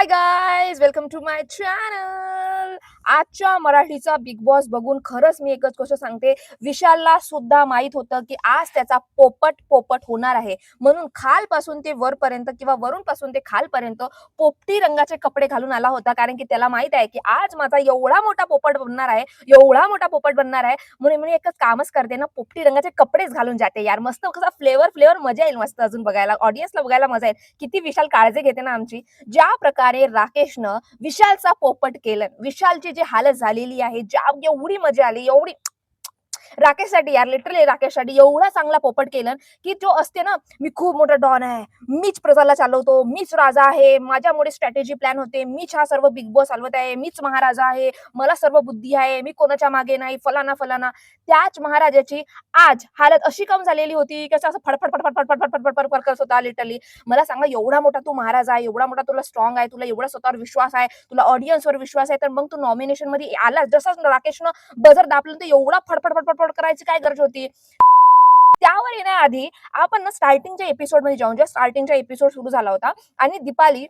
High guys, welcome to my channel. आजच्या मराठीचा big boss बघून खरंच मी एकच गोष्ट सांगते, विशालला सुद्धा माहित होतं की आज त्याचा पोपट पोपट होणार आहे. म्हणून खालपासून ते वरपर्यंत किंवा वरूनपासून ते खालपर्यंत पोपटी रंगाचे कपडे घालून आला होता. कारण की त्याला माहित आहे की आज माझा एवढा मोठा पोपट बनणार आहे, एवढा मोठा पोपट बनणार आहे. म्हणून मी एकच कामच करते ना, पोपटी रंगाचे कपडेच घालून जाते. यार मस्त कसा फ्लेवर फ्लेवर मजा येईल, मस्त अजून बघायला, ऑडियन्सला बघायला मजा येईल. किती विशाल काळजी घेते ना आमची. ज्या प्रकारे राकेशनं विशालचा पोपट केलं, विशालची जी हालत झालेली आहे, ज्या एवढी मजा आली, एवढी राकेशसाठी, यार लिटरली राकेशसाठी एवढा चांगला पोपट केलं की जो असते ना, मी खूप मोठा डॉन आहे, मीच प्रजाला चालवतो, मीच राजा आहे, माझ्यामुळे स्ट्रॅटेजी प्लॅन होते, मीच हा सर्व बिग बॉस चालवत आहे, मीच महाराजा आहे, मला सर्व बुद्धी आहे, मी कोणाच्या मागे नाही, फलाना फलाना. त्याच महाराजाची आज हालत अशी कम झालेली होती की असं फडफड फडफड फडफड फडफड फडफड फडफड करत होता लिटरली. मला सांगा, एवढा मोठा तू महाराज आहे, एवढा मोठा तुला स्ट्रॉंग आहे, तुला एवढा स्वतःवर विश्वास आहे, तुला ऑडियन्सवर विश्वास आहे, तर मग तू नॉमिनेशन मध्ये आला, जसं राकेशनं बजर दाबलं तर एवढा फडफड फडफड करायची काय गरज होती? त्यावर येण्याआधी आपण ना स्टार्टिंगच्या एपिसोडमध्ये जाऊन, जेव्हा स्टार्टिंगचा एपिसोड सुरू झाला होता आणि दीपाली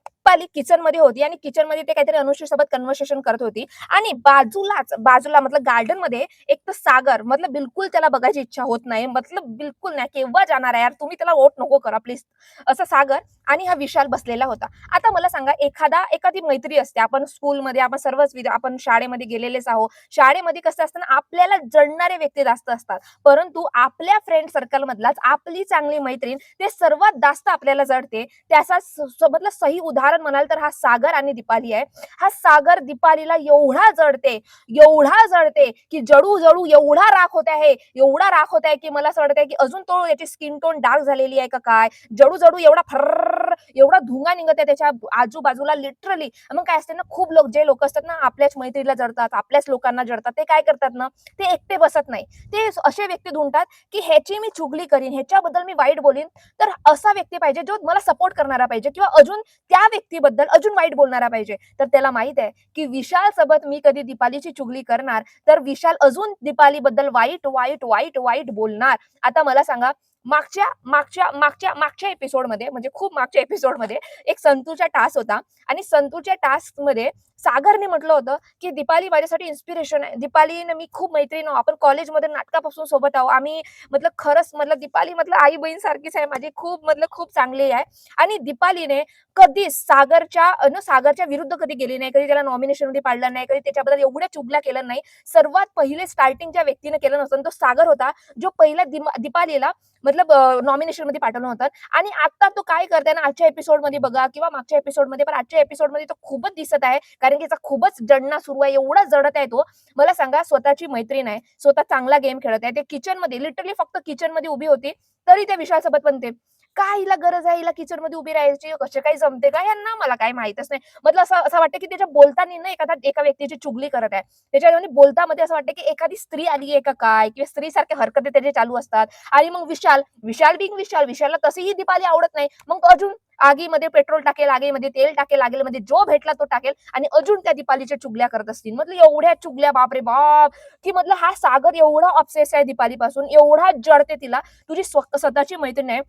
किचनमध्ये होती आणि किचनमध्ये ते काहीतरी अनुश्रीसोबत कन्व्हर्सेशन करत होती आणि बाजूला मतलब गार्डनमध्ये एक तर सागर, मतलब बिलकुल त्याला बघायची इच्छा होत नाही, मतलब बिलकुल नाही. केव्हा जाणार आहे यार तुम्ही, त्याला वोट नको करा प्लीज. असं सागर आणि हा विशाल बसलेला होता. आता मला सांगा, एखादी मैत्री असते, आपण स्कूलमध्ये आपण सर्वच आपण शाळेमध्ये गेलेलेच आहोत. शाळेमध्ये कसं असतं ना, आपल्याला जळणारे व्यक्ती जास्त असतात, परंतु आपल्या फ्रेंड सर्कल मधलाच आपली चांगली मैत्रीण ते सर्वात जास्त आपल्याला जडते. त्याचा सोबतला सही उदाहरण म्हणाल तर हा सागर आणि दीपाली आहे. हा सागर दीपालीला एवढा जडते की जळू जळू एवढा राख होत आहे, एवढा राख होत आहे की मला असं वाटत आहे की अजून तो याची स्किन टोन डार्क झालेली आहे का काय. जळू जळू एवढा फर्र एवढा धुंगा निघत आहे त्याच्या आजूबाजूला लिटरली. मग काय असते ना, खूप जे लोक असतात ना आपल्याच मैत्रीला जडतात, आपल्याच लोकांना जडतात, ते काय करतात ना, ते एकटे बसत नाही. ते असे व्यक्ती ढूंढतात की ह्याची मी चुगली करीन, ह्याच्याबद्दल मी वाईट बोलीन, तर असा व्यक्ती पाहिजे जो मला सपोर्ट करणारा पाहिजे किंवा अजून त्या व्यक्तीबद्दल अजून वाईट बोलणारा पाहिजे. तर त्याला माहित आहे की विशाल सोबत मी कधी दीपालीची चुगली करणार तर विशाल अजून दीपालीबद्दल वाईट वाईट वाईट वाईट बोलणार. आता मला सांगा, मागच्या मागच्या मागच्या मागच्या एपिसोडमध्ये, म्हणजे खूप मागच्या एपिसोडमध्ये एक संतूचा टास्क होता आणि संतूच्या टास्क मध्ये सागरने म्हटलं होतं की दीपाली माझ्यासाठी इन्स्पिरेशन आहे, दीपालीने मी खूप मैत्रीण आहो, आपण कॉलेजमध्ये नाटकापासून सोबत आहो आम्ही, मतलब खरंच, मतलब दीपाली मतलब आई बहीण सारखीच आहे माझी, खूप मतलब खूप चांगली आहे. आणि दीपालीने कधीच सागरच्या विरुद्ध कधी गेली नाही, कधी त्याला नॉमिनेशन मध्ये पाडलं नाही, कधी त्याच्याबद्दल एवढ्या चुगल्या केलं नाही. सर्वात पहिले स्टार्टिंगच्या व्यक्तीने केलं नसतं, तो सागर होता जो पहिल्या दीपालीला मतलब नॉमिनेशन मध्ये पाठवलं होतं. आणि आता तो काय करताय ना, आजच्या एपिसोड मध्ये बघा किंवा मागच्या एपिसोड मध्ये, पण आजच्या एपिसोड मध्ये तो खूपच दिसत आहे कारण की त्याचा खूपच जडणं सुरू आहे, एवढा जडत आहे तो. मला सांगा, स्वतःची मैत्रीण आहे, स्वतः चांगला गेम खेळत आहे, ते किचन मध्ये लिटरली फक्त किचन मध्ये उभी होती तरी त्या विशाल सोबत बनते. काय हिला गरज आहे, हिला किचन मध्ये उभी राहायची, कसे काही जमते का यांना, मला काही माहितच नाही. मतलब असं असं वाटतं की त्याच्या बोलताना ना एका व्यक्तीची चुगली करत आहे. त्याच्या बोलतामध्ये असं वाटतं की एखादी स्त्री आली आहे का काय, किंवा स्त्री सारख्या हरकती त्याचे चालू असतात. आणि मग विशाल विशाल बिंग विशाल विशालला तशीही दीपाली आवडत नाही, मग अजून आगीमध्ये पेट्रोल टाकेल, आगीमध्ये तेल टाकेल, आगीमध्ये जो भेटला तो टाकेल आणि अजून त्या दीपालीच्या चुगल्या करत असतील. मतलब एवढ्या चुगल्या, बापरे बाप, की मतलब हा सागर एवढा ऑब्सेस आहे दीपाली पासून, एवढा जडते तिला. तुझी स्वतःची मैत्रीण आहे,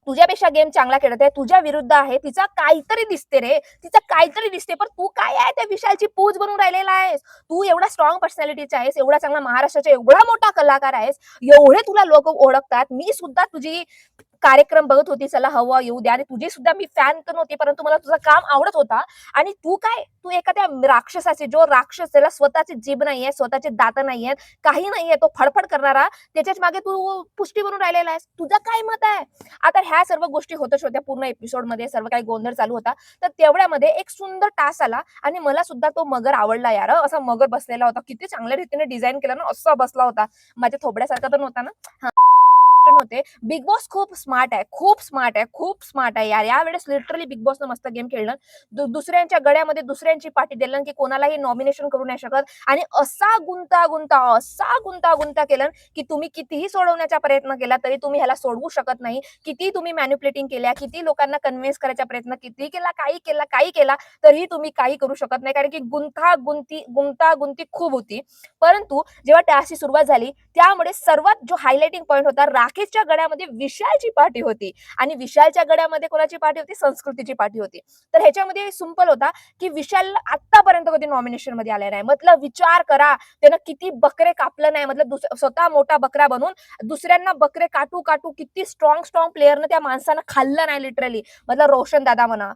तुझ्यापेक्षा गेम चांगला खेळत आहे, तुझ्या विरुद्ध आहे, तिचा काहीतरी दिसते रे, तिचा काहीतरी दिसते, पण तू काय आहे त्या विशालची पूज बनून राहिलेला आहेस. तू एवढा स्ट्रॉंग पर्सनॅलिटीचा आहेस, एवढा चांगला महाराष्ट्राचा एवढा मोठा कलाकार आहेस, एवढे तुला लोक ओळखतात. मी सुद्धा तुझी कार्यक्रम बघत होती, चला हवा येऊ द्या, आणि तुझी सुद्धा मी फॅन तर नव्हती, परंतु मला तुझं काम आवडत होता. आणि तू एखाद्या राक्षसाचे, जो राक्षस त्याला स्वतःची जीभ नाहीये, स्वतःचे दात नाहीयेत, काही नाहीये, तो फडफड करणारा, त्याच्याच मागे तू पुष्टी बनून राहिलेला आहेस. तुझं काय मत आहे? आता ह्या सर्व गोष्टी होतच होत्या पूर्ण एपिसोडमध्ये, सर्व काही गोंधळ चालू होता. तर तेवढ्यामध्ये एक सुंदर टास्क आला आणि मला सुद्धा तो मगर आवडला यार. असा मगर बसलेला होता, किती चांगल्या रीतीने डिझाईन केला ना, असा बसला होता. माझ्या थोबड्यासारखा तर नव्हता ना. होते. बिग बॉस खूप स्मार्ट आहे, खूप स्मार्ट आहे, खूप स्मार्ट आहे यार. यावेळेस लिटरली बिग बॉसनं मस्त गेम खेळलं. दुसऱ्यांच्या गळ्यामध्ये दुसऱ्यांची पाठी दिलं की कोणालाही नॉमिनेशन करू नाही शकत, आणि असा गुंता केलं की तुम्ही कितीही सोडवण्याचा प्रयत्न केला तरी तुम्ही ह्याला सोडवू शकत नाही. किती तुम्ही मॅन्युप्लेटिंग केल्या, किती लोकांना कन्व्हिन्स करायचा प्रयत्न किती केला, काही केला तरीही तुम्ही काही करू शकत नाही, कारण की गुंतागुंती खूप होती. परंतु जेव्हा टास्कची सुरुवात झाली, त्यामुळे सर्वात जो हायलाइटिंग पॉईंट होता, राकेशच्या गळ्यामध्ये विशालची पाठी होती आणि विशालच्या गळ्यामध्ये कोणाची पाठी होती? संस्कृतीची पाठी होती. तर ह्याच्यामध्ये सिंपल होता की विशाल आतापर्यंत कधी नॉमिनेशन मध्ये आला नाही. मतलब विचार करा, त्यानं किती बकरे कापलं नाही. मतलब स्वतः मोठा बकरा बनून दुसऱ्यांना बकरे काटू काटू किती स्ट्रॉंग स्ट्रॉंग प्लेयरनं त्या माणसानं खाल्लं नाही लिटरली. मतलब रोशन दादा म्हणा,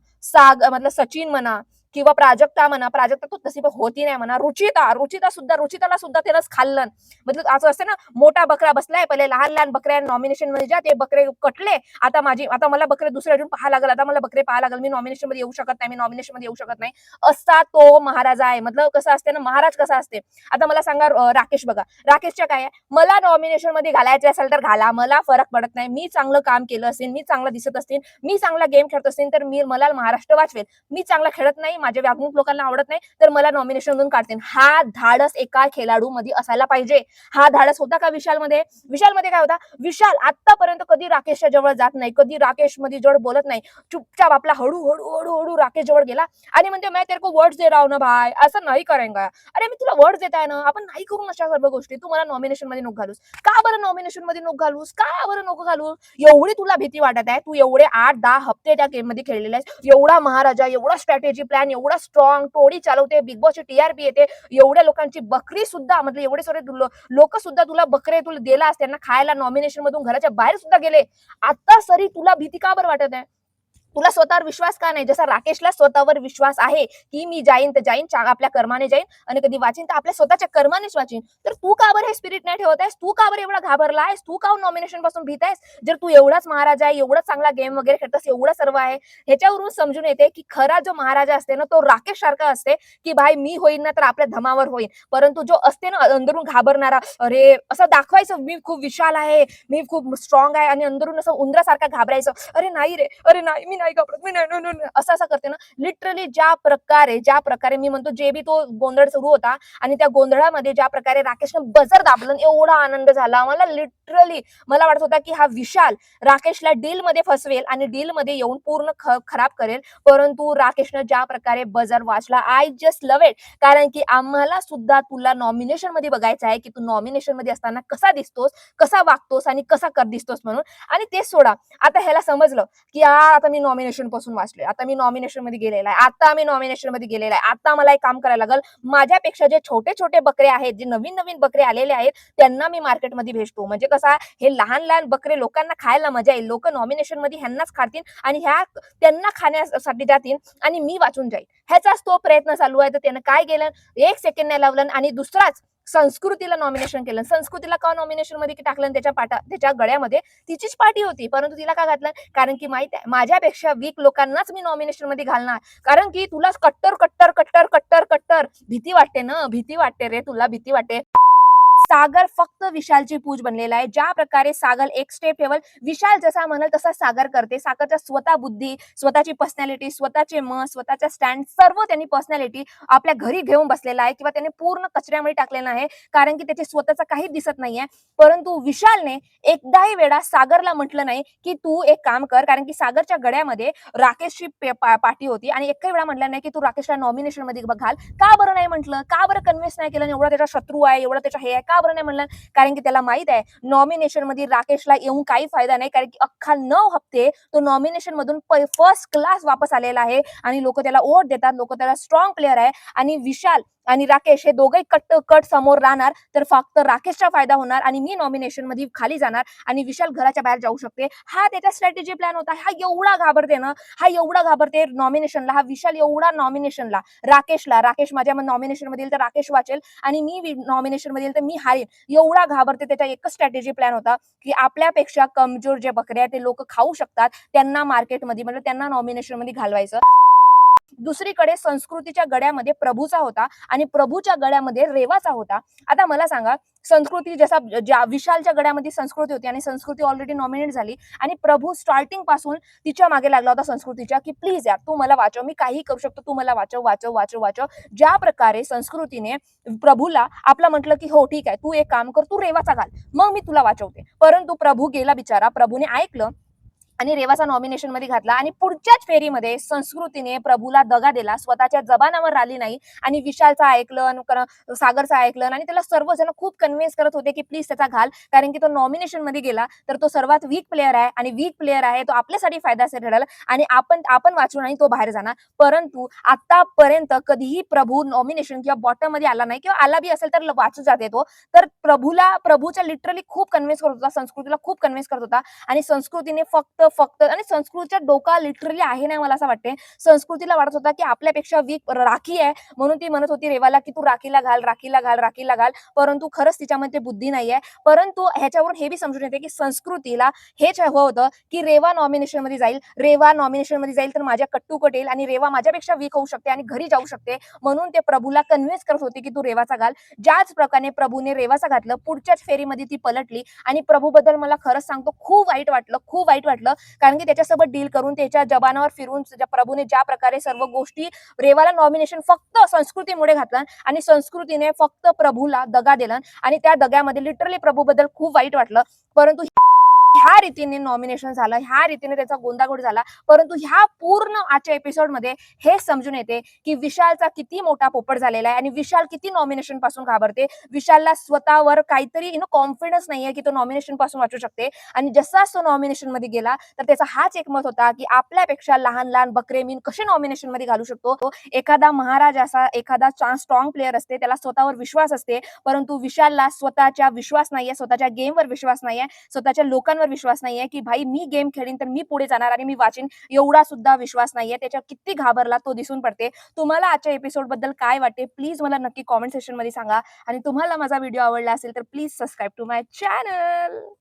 मतलब सचिन म्हणा किंवा प्राजक्ता म्हणा, प्राजक्ता तो तशी पण होती नाही म्हणा, रुचिताला सुद्धा त्यानंच खाल्लं. मतलब असं असते ना, मोठा बकरा बसलाय, पहिले लहान लहान बकऱ्या नॉमिनेशन मध्ये जा, ते बकरे कटले, आता मला बकरे दुसरे अजून पाहा लागल, आता मला बकरे पाहा लागल, मी नॉमिनेशन मध्ये येऊ शकत नाही, मी नॉमिनेशन मध्ये येऊ शकत नाही, असा तो महाराजा आहे. मतलब कसं असते ना, महाराज कसा असते. आता मला सांगा राकेश बघा, राकेशच्या काय आहे, मला नॉमिनेशन मध्ये घालायचे असेल तर घाला, मला फरक पडत नाही, मी चांगलं काम केलं असेल, मी चांगलं दिसत असेल, मी चांगला गेम खेळत असेल तर मला महाराष्ट्र वाचवेल. मी चांगला खेळत नाही, माझे वागणूक लोकांना आवडत नाही, तर मला नॉमिनेशन मधून काढतील. हा धाडस एका खेळाडू मध्ये असायला पाहिजे. हा धाडस होता का विशालमध्ये? विशालमध्ये काय होता, विशाल आतापर्यंत कधी राकेशच्या जवळ जात नाही, कधी राकेश मध्ये जवळ बोलत नाही, चुपचाप आपला हळू राकेश जवळ गेला आणि म्हणते मैं तेरे को वर्ड्स दे रहा हूं ना भाई, असं नाही करेंगा. अरे मी तुला वर्ड्स देत आहे ना, आपण नाही करू अशा सर्व गोष्टी. तू मला नॉमिनेशन मध्ये नको घालूस. का बरं नॉमिनेशन मध्ये नको घालूस? का बरं नको घालूस? एवढी तुला भीती वाटत आहे, तू एवढे 8-10 हप्ते त्या गेम मध्ये खेळलेले आहेस, एवढा महाराजा, एवढा स्ट्रॅटेजी प्लॅन, एवढा स्ट्रॉंग टोळी चालवते, बिग बॉसची टीआरपी येते, एवढ्या लोकांची बकरी सुद्धा, मतलब एवढे सारे लोक सुद्धा तुला बकरे तुला दिला, त्यांना खायला नॉमिनेशन मधून घराच्या बाहेर सुद्धा गेले. आता सरी तुला भीती का बरं वाटत आहे? तुला स्वतःवर विश्वास का नाही? जसा राकेशला स्वतःवर विश्वास आहे की मी जाईन तर जाईन, आपल्या कर्माने जाईन आणि कधी वाचीन तर आपल्या स्वतःच्या कर्मानेच वाचीन. तर तू का बरं हे स्पिरिट नाही ठेवत आहेस? तू का बरं एवढा घाबरला आहेस? तू का नॉमिनेशन पासून भीत आहेस? जर तू एवढाच महाराज आहे, एवढा चांगला गेम वगैरे खेळतोस, एवढं सर्व आहे, ह्याच्यावरून समजून येते की खरा जो महाराजा असते ना, तो राकेश सारखा असते की भाई मी होईन ना तर आपल्या धमावर होईन. परंतु जो असते ना अंदरून घाबरणारा, अरे असं दाखवायचं मी खूप विशाल आहे, मी खूप स्ट्रॉंग आहे, आणि अंदरून असं उंदरासारखा घाबरायचं, अरे नाही रे, अरे नाही, मी नाही घाबरत, मी नाही, असं करते ना. लिटरली ज्या प्रकारे मी म्हणतो, जे बी तो गोंधळ सुरू होता आणि त्या गोंधळामध्ये ज्या प्रकारे राकेशनं बजर दाबलं, एवढा आनंद झाला मला. लिटरली मला वाटत होता की हा विशाल राकेशला डील मध्ये फसवेल आणि डील मध्ये येऊन पूर्ण खराब करेल. परंतु राकेशनं ज्या प्रकारे बजर वाचला, आय जस्ट लव्ह इट. कारण की आम्हाला सुद्धा तुला नॉमिनेशन मध्ये बघायचं आहे की तू नॉमिनेशन मध्ये असताना कसा दिसतोस, कसा वागतोस आणि कसा दिसतोस म्हणून. आणि ते सोडा, आता ह्याला समजलं की आता मी नॉमिनेशन पासून वाचले, आता मी नॉमिनेशन मध्ये गेलेला आहे, आता मला एक काम करायला लागल. माझ्यापेक्षा जे छोटे छोटे बकरे आहेत, जे नवीन नवीन बकरे आलेले आहेत, त्यांना मी मार्केटमध्ये भेटतो. म्हणजे कसा, हे लहान लहान बकरे लोकांना खायला मजा येईल, लोक नॉमिनेशन मध्ये ह्यांनाच खातील आणि त्यांना खाण्यासाठी जातील आणि मी वाचून जाईल. ह्याचाच तो प्रयत्न चालू आहे. तर त्यानं काय केलं, 1 सेकंड नाही लावलं आणि दुसराच संस्कृतीला नॉमिनेशन केलं. संस्कृतीला का नॉमिनेशन मध्ये टाकलं? त्याच्या गळ्यामध्ये तिचीच पार्टी होती, परंतु तिला का घातलं? कारण की माहित आहे, माझ्यापेक्षा वीक लोकांनाच मी नॉमिनेशन मध्ये घालणार. कारण की तुला कट्टर कट्टर कट्टर कट्टर कट्टर भीती वाटते ना, भीती वाटते रे, तुला भीती वाटते. सागर फक्त विशालची पूज बनलेला आहे. ज्या प्रकारे सागर एक स्टेप ठेवल, विशाल जसा म्हणेल तसा सागर करते. सागरच्या स्वतः बुद्धी, स्वतःची पर्सनॅलिटी, स्वतःचे मत, स्वतःचा स्टँड, सर्व त्यांनी पर्सनॅलिटी आपल्या घरी घेऊन बसलेला आहे किंवा त्याने पूर्ण कचऱ्यामध्ये टाकलेला आहे. कारण की त्याचे स्वतःचा काहीच दिसत नाहीये. परंतु विशालने एकदाही वेळा सागरला म्हटलं नाही की तू एक काम कर, कारण की सागरच्या गळ्यामध्ये राकेशची पाठी होती आणि एकही वेळा म्हटलं नाही की तू राकेशला नॉमिनेशन मध्ये घाल. का बरं नाही म्हटलं? का बरं कन्व्हिन्स नाही केलं? एवढा त्याचा शत्रू आहे, एवढा त्याचा हे आहे, का बरं नाही म्हणलं? कारण की त्याला माहित आहे नॉमिनेशन मध्ये राकेशला येऊन काही फायदा नाही. कारण की अख्खा 9 हप्ते तो नॉमिनेशन मधून फर्स्ट क्लास वापस आलेला आहे आणि लोक त्याला वोट देतात, लोक त्याला स्ट्रॉंग प्लेअर आहे. आणि विशाल आणि राकेश हे दोघे कट समोर राहणार तर फक्त राकेशचा फायदा होणार आणि मी नॉमिनेशन मध्ये खाली जाणार आणि विशाल घराच्या बाहेर जाऊ शकते. हा त्याचा स्ट्रॅटेजी प्लॅन होता. हा एवढा घाबरते ना, हा एवढा घाबरते नॉमिनेशनला, हा विशाल एवढा नॉमिनेशनला, राकेश माझ्या नॉमिनेशन मध्ये येईल तर राकेश वाचेल आणि मी नॉमिनेशन मध्ये येईल तर मी हारेल, एवढा घाबरते. त्याचा एकच स्ट्रॅटेजी प्लॅन होता की आपल्यापेक्षा कमजोर जे बकरे आहेत ते लोक खाऊ शकतात, त्यांना मार्केटमध्ये, म्हणजे त्यांना नॉमिनेशन मध्ये घालवायचं. दुसरीकडे संस्कृतीच्या गळ्यामध्ये प्रभूचा होता आणि प्रभूच्या गळ्यामध्ये रेवाचा होता. आता मला सांगा, संस्कृती ज्या विशालच्या गळ्यामध्ये संस्कृती होती आणि संस्कृती ऑलरेडी नॉमिनेट झाली आणि प्रभू स्टार्टिंग पासून तिच्या मागे लागला होता संस्कृतीच्या की प्लीज यार तू मला वाचव, मी काही करू शकतो, तू मला वाचव वाचव वाचव वाचव. ज्या प्रकारे संस्कृतीने प्रभूला आपला म्हटलं की हो ठीक आहे, तू एक काम कर, तू रेवाचा घाल, मग मी तुला वाचवते. परंतु प्रभू गेला बिचारा, प्रभूने ऐकलं आणि रेवाचा नॉमिनेशन मध्ये घातला आणि पुढच्याच फेरीमध्ये संस्कृतीने प्रभूला दगा दिला, स्वतःच्या जबानावर आली नाही आणि विशालचं ऐकलं, सागरचं ऐकलं आणि त्याला सर्वजण खूप कन्व्हिन्स करत होते की प्लीज त्याचा घाल, कारण की तो नॉमिनेशन मध्ये गेला तर तो सर्वात वीक प्लेअर आहे आणि वीक प्लेअर आहे तो आपल्यासाठी फायद्याचे ठरेल आणि आपण आपण वाचून आणि तो बाहेर जाणार. परंतु आतापर्यंत कधीही प्रभू नॉमिनेशन किंवा बॉटम मध्ये आला नाही किंवा आला बी असेल तर वाचू जाते तो. तर प्रभूच्या लिटरली खूप कन्व्हिन्स करत होता, संस्कृतीला खूप कन्व्हिन्स करत होता आणि संस्कृतीने फक्त फक्त आणि संस्कृतीच्या डोका लिटरली आहे नाही मला असं वाटते. संस्कृतीला वाटत होता की आपल्यापेक्षा वीक राखी आहे म्हणून ती म्हणत होती रेवाला की तू राखीला घाल, राखीला घाल, राखीला घाल. परंतु खरंच तिच्यामध्ये बुद्धी नाहीये. परंतु ह्याच्यावरून हे बी समजून येते की संस्कृतीला हेच हवं होतं की रेवा नॉमिनेशन मध्ये जाईल. रेवा नॉमिनेशन मध्ये जाईल तर माझ्या कट्टुकट येईल आणि रेवा माझ्यापेक्षा वीक होऊ शकते आणि घरी जाऊ शकते. म्हणून ते प्रभूला कन्व्हिन्स करत होते की तू रेवाचा घाल. ज्याच प्रकारे प्रभूने रेवाचा घातलं, पुढच्याच फेरीमध्ये ती पलटली आणि प्रभूबद्दल मला खरंच सांगतो खूप वाईट वाटलं, खूप वाईट वाटलं. कारण की त्याच्यासोबत डील करून त्याच्या जबानावर फिरून प्रभूने ज्या प्रकारे सर्व गोष्टी रेवाला नॉमिनेशन फक्त संस्कृतीमुळे घातलं आणि संस्कृतीने फक्त प्रभूला दगा दिला आणि त्या दग्यामध्ये लिटरली प्रभूबद्दल खूप वाईट वाटलं. परंतु ह्या रीतीने नॉमिनेशन झालं, ह्या रीतीने त्याचा गोंदागोड झाला. परंतु ह्या पूर्ण आजच्या एपिसोडमध्ये हे समजून येते की विशालचा किती मोठा पोपट झालेला आहे आणि विशाल किती नॉमिनेशन पासून घाबरते. विशालला स्वतःवर काहीतरी कॉन्फिडन्स नाहीये की तो नॉमिनेशन पासून वाचू शकते आणि जसाच तो नॉमिनेशन मध्ये गेला तर त्याचा हाच एक मत होता की आपल्यापेक्षा लहान लहान बकरे मीन कसे नॉमिनेशन मध्ये घालू शकतो. तो एखादा महाराज असा एखादा स्ट्रॉंग प्लेअर असते, त्याला स्वतःवर विश्वास असते. परंतु विशालला स्वतःच्या विश्वास नाहीये, स्वतःच्या गेमवर विश्वास नाहीये, स्वतःच्या लोकांवर विश्वास नाहीये की भाई मी गेम खेळीन तर मी पुढे जाणार आणि मी वाचीन, एवढा सुद्धा विश्वास नाहीये. त्याच्यावर किती घाबरला तो दिसून पडते. तुम्हाला आजच्या एपिसोड बद्दल काय वाटते प्लीज मला नक्की कॉमेंट सेक्शन मध्ये सांगा आणि तुम्हाला माझा व्हिडिओ आवडला असेल तर please subscribe to my channel.